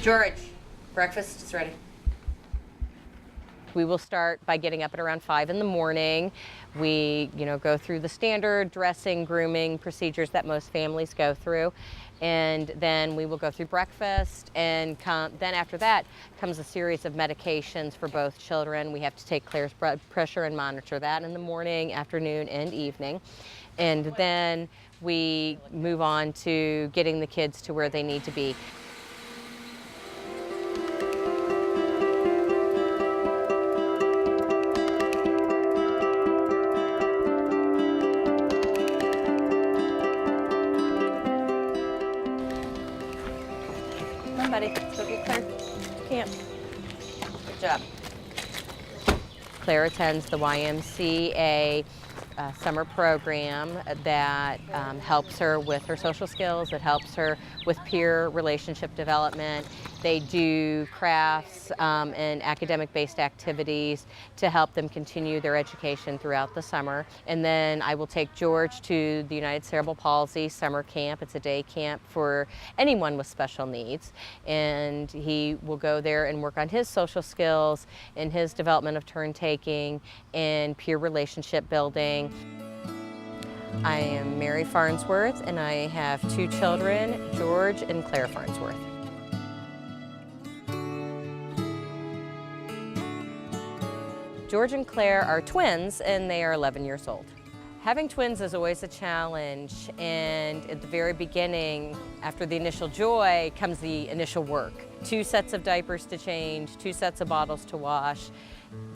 George, breakfast is ready. We will start by getting up at around 5 in the morning. We, go through the standard dressing, grooming procedures that most families go through. And then we will go through breakfast, and then after that comes a series of medications for both children. We have to take Claire's blood pressure and monitor that in the morning, afternoon, and evening. And then we move on to getting the kids to where they need to be. Come on, buddy. Let's go get Claire. Camp. Good job. Claire attends the YMCA summer program that helps her with her social skills, that helps her with peer relationship development. They do crafts and academic-based activities to help them continue their education throughout the summer. And then I will take George to the United Cerebral Palsy Summer Camp. It's a day camp for anyone with special needs. And he will go there and work on his social skills and his development of turn-taking and peer relationship building. I am Mary Farnsworth, and I have 2 children, George and Claire Farnsworth. George and Claire are twins, and they are 11 years old. Having twins is always a challenge, and at the very beginning, after the initial joy, comes the initial work. 2 sets of diapers to change, 2 sets of bottles to wash.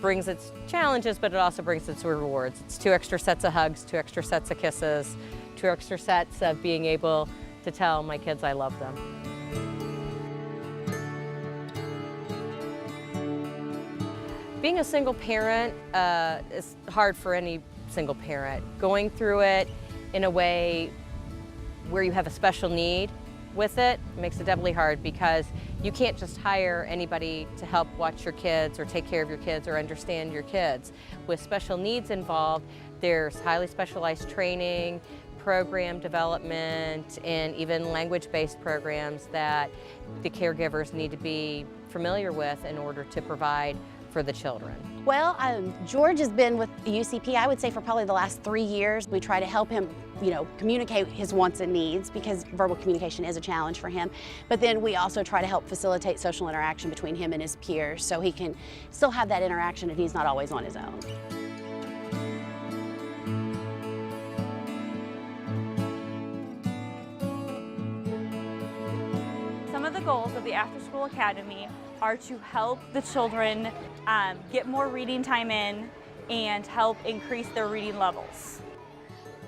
Brings its challenges, but it also brings its rewards. It's 2 extra sets of hugs, 2 extra sets of kisses, 2 extra sets of being able to tell my kids I love them. Being a single parent is hard for any single parent. Going through it in a way where you have a special need with it makes it doubly hard, because you can't just hire anybody to help watch your kids or take care of your kids or understand your kids. With special needs involved, there's highly specialized training, program development, and even language-based programs that the caregivers need to be familiar with in order to provide for the children. Well, George has been with UCP, I would say, for probably the last 3 years. We try to help him, communicate his wants and needs, because verbal communication is a challenge for him. But then we also try to help facilitate social interaction between him and his peers, so he can still have that interaction and he's not always on his own. Some of the goals of the After School Academy are to help the children get more reading time in and help increase their reading levels.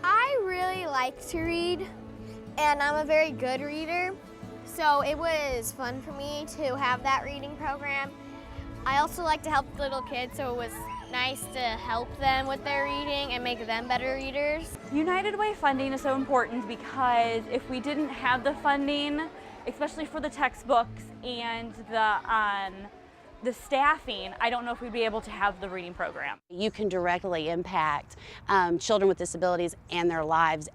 I really like to read, and I'm a very good reader, so it was fun for me to have that reading program. I also like to help little kids, so it was nice to help them with their reading and make them better readers. United Way funding is so important, because if we didn't have the funding, especially for the textbooks and the staffing, I don't know if we'd be able to have the reading program. You can directly impact children with disabilities and their lives,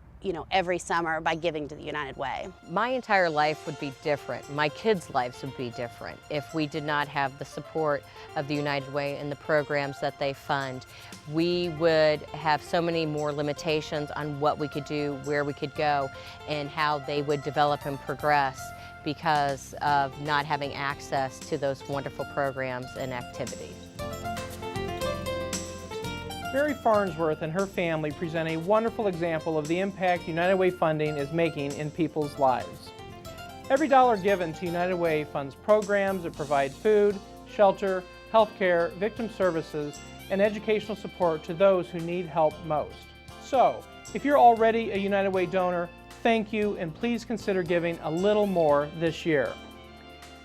every summer by giving to the United Way. My entire life would be different. My kids' lives would be different if we did not have the support of the United Way and the programs that they fund. We would have so many more limitations on what we could do, where we could go, and how they would develop and progress, because of not having access to those wonderful programs and activities. Mary Farnsworth and her family present a wonderful example of the impact United Way funding is making in people's lives. Every dollar given to United Way funds programs that provide food, shelter, health care, victim services, and educational support to those who need help most. So, if you're already a United Way donor, thank you, and please consider giving a little more this year.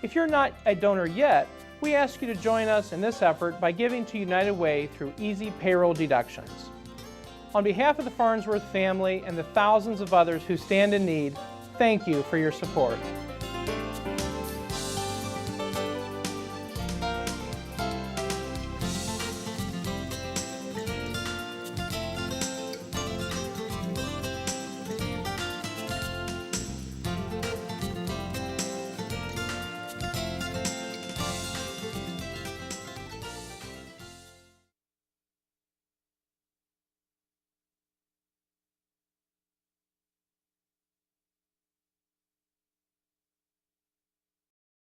If you're not a donor yet, we ask you to join us in this effort by giving to United Way through easy payroll deductions. On behalf of the Farnsworth family and the thousands of others who stand in need, thank you for your support.